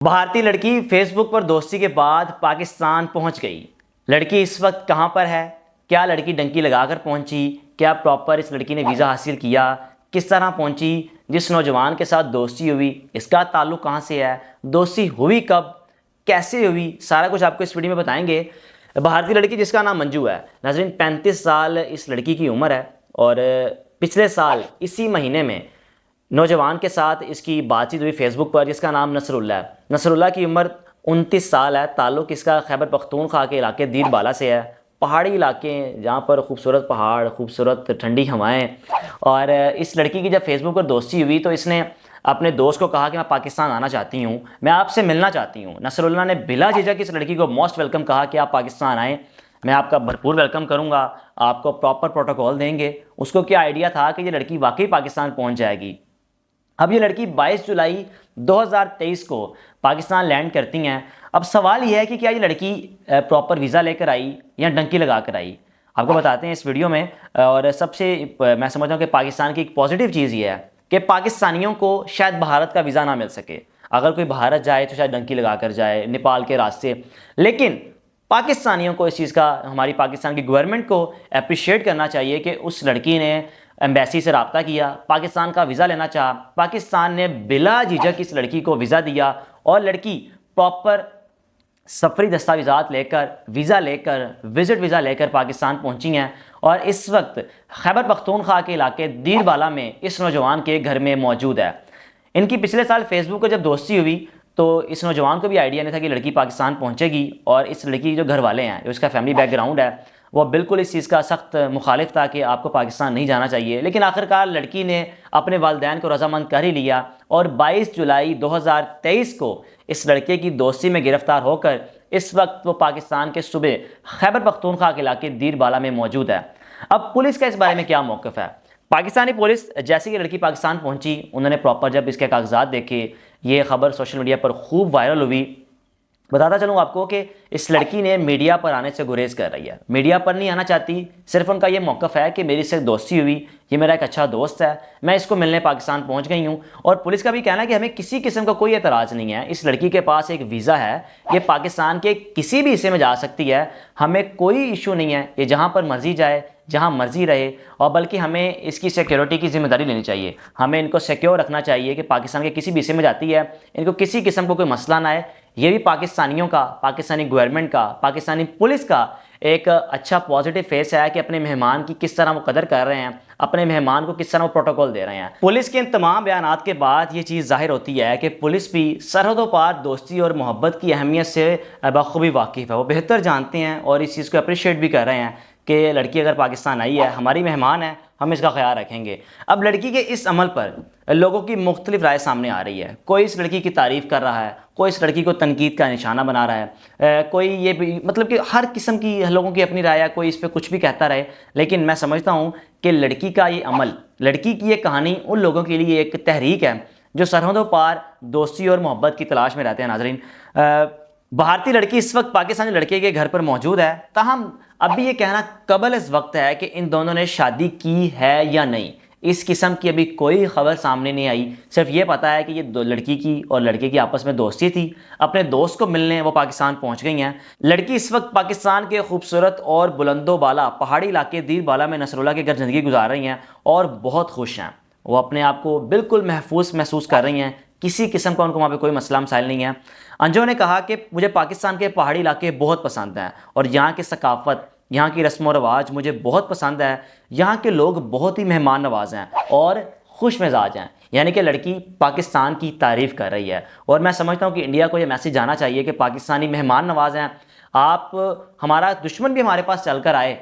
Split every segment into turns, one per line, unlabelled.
भारतीय लड़की फेसबुक पर दोस्ती के बाद पाकिस्तान पहुंच गई। लड़की इस वक्त कहां पर है? क्या लड़की डंकी लगाकर पहुंची? क्या प्रॉपर इस लड़की ने वीज़ा हासिल किया? किस तरह पहुंची? जिस नौजवान के साथ दोस्ती हुई इसका ताल्लुक कहां से है? दोस्ती हुई कब, कैसे हुई, सारा कुछ आपको इस वीडियो में बताएंगे। भारतीय लड़की जिसका नाम मंजू है, नाज़रीन 35 साल इस लड़की की उम्र है और पिछले साल इसी महीने में नौजवान के साथ इसकी बातचीत हुई फेसबुक पर, जिसका नाम नसरुल्ला है। नसरुल्ला की उम्र 29 साल है। ताल्लुक़ इसका खैबर पख्तूनख्वा के इलाके दीर बाला से है। पहाड़ी इलाके जहाँ पर खूबसूरत पहाड़, खूबसूरत ठंडी हवाएं। और इस लड़की की जब फेसबुक पर दोस्ती हुई तो इसने अपने दोस्त को कहा कि मैं पाकिस्तान आना चाहती हूँ, मैं आपसे मिलना चाहती हूँ। नसरुल्ला ने बिला झिझक इस लड़की को मोस्ट वेलकम कहा कि आप पाकिस्तान आएँ, मैं आपका भरपूर वेलकम करूँगा, आपको प्रॉपर प्रोटोकॉल देंगे। उसको क्या आइडिया था कि ये लड़की वाकई पाकिस्तान पहुँच जाएगी। अब ये लड़की 22 जुलाई 2023 को पाकिस्तान लैंड करती हैं। अब सवाल ये है कि क्या ये लड़की प्रॉपर वीज़ा लेकर आई या डंकी लगा कर आई? आपको बताते हैं इस वीडियो में। और सबसे मैं समझता हूँ कि पाकिस्तान की एक पॉजिटिव चीज़ ये है कि पाकिस्तानियों को शायद भारत का वीज़ा ना मिल सके। अगर कोई भारत जाए तो शायद डंकी लगा कर जाए, नेपाल के रास्ते। लेकिन पाकिस्तानियों को इस चीज़ का, हमारी पाकिस्तान की गवर्नमेंट को अप्रिशिएट करना चाहिए कि उस लड़की ने एम्बेसी से रब्ता किया, पाकिस्तान का वीज़ा लेना चाहा, पाकिस्तान ने बिला झिझक इस लड़की को वीज़ा दिया और लड़की प्रॉपर सफरी दस्तावेज़ात लेकर, वीज़ा लेकर, विजिट वीज़ा लेकर पाकिस्तान पहुंची हैं। और इस वक्त खैबर पख्तूनख्वा के इलाके दीर बाला में इस नौजवान के घर में मौजूद है। इनकी पिछले साल फेसबुक पर जब दोस्ती हुई तो इस नौजवान को भी आइडिया नहीं था कि लड़की पाकिस्तान पहुंचेगी। और इस लड़की के जो घर वाले हैं, जो इसका फैमिली बैकग्राउंड है, वो बिल्कुल इस चीज़ का सख्त मुखालिफ था कि आपको पाकिस्तान नहीं जाना चाहिए। लेकिन आखिरकार लड़की ने अपने वालिदैन को रजामंद कर ही लिया और 22 जुलाई 2023 को इस लड़के की दोस्ती में गिरफ्तार होकर इस वक्त वो पाकिस्तान के सूबे खैबर पख्तूनख्वा के इलाके दीर बाला में मौजूद है। अब पुलिस का इस बारे में क्या मौक़िफ़ है? पाकिस्तानी पुलिस जैसे कि लड़की पाकिस्तान पहुंची, उन्होंने प्रॉपर जब इसके कागजात देखे, ये खबर सोशल मीडिया पर खूब वायरल हुई। बताता चलूँ आपको कि इस लड़की ने मीडिया पर आने से गुरेज कर रही है। मीडिया पर नहीं आना चाहती, सिर्फ उनका ये मौक़िफ़ है कि मेरी इससे दोस्ती हुई, ये मेरा एक अच्छा दोस्त है, मैं इसको मिलने पाकिस्तान पहुंच गई हूँ। और पुलिस का भी कहना है कि हमें किसी किस्म का कोई एतराज़ नहीं है, इस लड़की के पास एक वीज़ा है, ये पाकिस्तान के किसी भी हिस्से में जा सकती है, हमें कोई इशू नहीं है, ये जहाँ पर मर्जी जाए, जहाँ मर्जी रहे। और बल्कि हमें इसकी सिक्योरिटी की जिम्मेदारी लेनी चाहिए, हमें इनको सिक्योर रखना चाहिए कि पाकिस्तान के किसी भी हिस्से में जाती है, इनको किसी किस्म को कोई मसला ना आए। ये भी पाकिस्तानियों का, पाकिस्तानी गवर्नमेंट का, पाकिस्तानी पुलिस का एक अच्छा पॉजिटिव फेस है कि अपने मेहमान की किस तरह वो कदर कर रहे हैं, अपने मेहमान को किस तरह वो प्रोटोकॉल दे रहे हैं। पुलिस के इन तमाम बयानात के बाद ये चीज़ जाहिर होती है कि पुलिस भी सरहदों पार दोस्ती और मोहब्बत की अहमियत से बखूबी वाकिफ़ है। वो बेहतर जानते हैं और इस चीज़ को अप्रिशिएट भी कर रहे हैं कि लड़की अगर पाकिस्तान आई है, हमारी मेहमान है, हम इसका ख्याल रखेंगे। अब लड़की के इस अमल पर लोगों की मुख्तलिफ राय सामने आ रही है। कोई इस लड़की की तारीफ़ कर रहा है, कोई इस लड़की को तनकीद का निशाना बना रहा है, कोई ये भी, मतलब कि हर किस्म की लोगों की अपनी राय है, कोई इस पर कुछ भी कहता रहे। लेकिन मैं समझता हूँ कि लड़की का ये अमल, लड़की की ये कहानी उन लोगों के लिए एक तहरीक है जो सरहदों पार दोस्ती और मोहब्बत की तलाश में रहते हैं। नाज़रीन, भारतीय लड़की इस वक्त पाकिस्तानी लड़के के घर पर मौजूद है, ताहम अभी ये कहना कबल इस वक्त है कि इन दोनों ने शादी की है या नहीं। इस किस्म की अभी कोई खबर सामने नहीं आई। सिर्फ ये पता है कि ये दो, लड़की की और लड़के की आपस में दोस्ती थी, अपने दोस्त को मिलने वो पाकिस्तान पहुंच गई हैं। लड़की इस वक्त पाकिस्तान के खूबसूरत और बुलंदो बाला पहाड़ी इलाके दीर बाला में नसरुल्ला के घर ज़िंदगी गुजार रही हैं और बहुत खुश हैं। वो अपने आप को बिल्कुल महफूज महसूस कर रही हैं, किसी किस्म का उनको वहाँ पे कोई मसला मसाइल नहीं है। अंजू ने कहा कि मुझे पाकिस्तान के पहाड़ी इलाके बहुत पसंद हैं और यहाँ की सकाफ़त, यहाँ की रस्म व रवाज मुझे बहुत पसंद है। यहाँ के लोग बहुत ही मेहमान नवाज हैं और खुश मिजाज हैं। यानी कि लड़की पाकिस्तान की तारीफ़ कर रही है। और मैं समझता हूँ कि इंडिया को ये मैसेज जाना चाहिए कि पाकिस्तानी मेहमान नवाज हैं। आप, हमारा दुश्मन भी हमारे पास चल कर आए,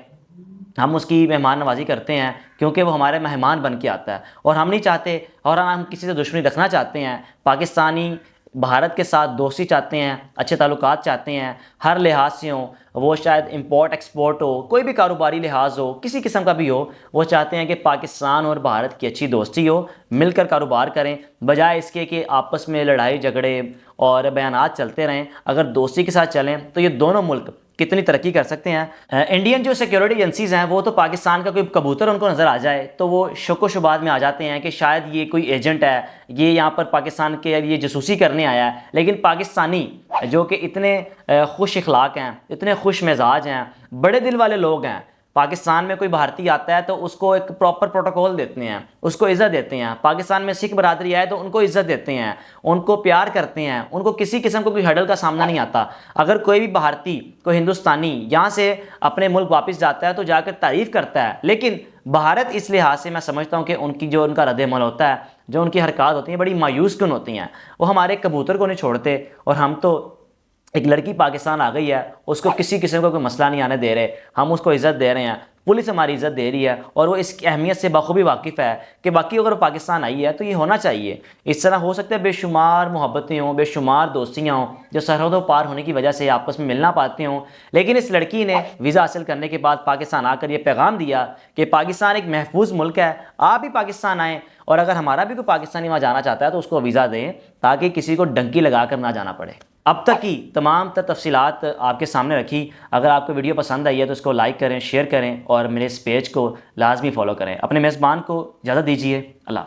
हम उसकी मेहमान नवाजी करते हैं क्योंकि वो हमारे मेहमान बन के आता है और हम नहीं चाहते, और हम किसी से दुश्मनी रखना चाहते हैं। पाकिस्तानी भारत के साथ दोस्ती चाहते हैं, अच्छे ताल्लुकात चाहते हैं, हर लिहाज से हो, वो शायद इंपोर्ट एक्सपोर्ट हो, कोई भी कारोबारी लिहाज हो, किसी किस्म का भी हो, वो चाहते हैं कि पाकिस्तान और भारत की अच्छी दोस्ती हो, मिलकर कारोबार करें, बजाय इसके कि आपस में लड़ाई झगड़े और बयानात चलते रहें। अगर दोस्ती के साथ चलें तो ये दोनों मुल्क कितनी तरक्की कर सकते हैं। इंडियन जो सिक्योरिटी एजेंसीज हैं वो तो पाकिस्तान का कोई कबूतर उनको नज़र आ जाए तो वो शक शुबात में आ जाते हैं कि शायद ये कोई एजेंट है, ये यहाँ पर पाकिस्तान के लिए जासूसी करने आया है। लेकिन पाकिस्तानी जो कि इतने खुश इखलाक हैं, इतने खुश मिजाज हैं, बड़े दिल वाले लोग हैं, पाकिस्तान में कोई भारतीय आता है तो उसको एक प्रॉपर प्रोटोकॉल देते हैं, उसको इज़्ज़त देते हैं। पाकिस्तान में सिख बरादरी आए तो उनको इज़्ज़त देते हैं, उनको प्यार करते हैं, उनको किसी किस्म को कोई हडल का सामना नहीं आता। अगर कोई भी भारतीय, कोई हिंदुस्तानी यहाँ से अपने मुल्क वापस जाता है तो जाकर तारीफ़ करता है। लेकिन भारत इस लिहाज से मैं समझता हूँ कि उनका रद्द-ए-अमल होता है, जो उनकी हरकत होती हैं बड़ी मायूस कुन होती हैं। वो हमारे कबूतर को नहीं छोड़ते और हम तो एक लड़की पाकिस्तान आ गई है, उसको किसी किस्म का कोई मसला नहीं आने दे रहे, हम उसको इज़्ज़त दे रहे हैं, पुलिस हमारी इज़्ज़त दे रही है और वो इसकी अहमियत से बखूबी वाकिफ़ है कि बाकी अगर वो पाकिस्तान आई है तो ये होना चाहिए। इस तरह हो सकता है बेशुमार मोहब्बतें हों, बेशुमार दोस्तियाँ हों जो सरहदों पार होने की वजह से आपस में मिलना पाती हों। लेकिन इस लड़की ने वीज़ा हासिल करने के बाद पाकिस्तान आकर ये पैगाम दिया कि पाकिस्तान एक महफूज मुल्क है, आप भी पाकिस्तान आएँ और अगर हमारा भी कोई पाकिस्तानी वहाँ जाना चाहता है तो उसको वीज़ा दें ताकि किसी को डंकी लगा कर ना जाना पड़े। अब तक की तमाम तफसीलात आपके सामने रखी। अगर आपको वीडियो पसंद आई है तो इसको लाइक करें, शेयर करें और मेरे इस पेज को लाजमी फॉलो करें। अपने मेज़बान को इजाज़त दीजिए। अल्लाह हाफ़िज़।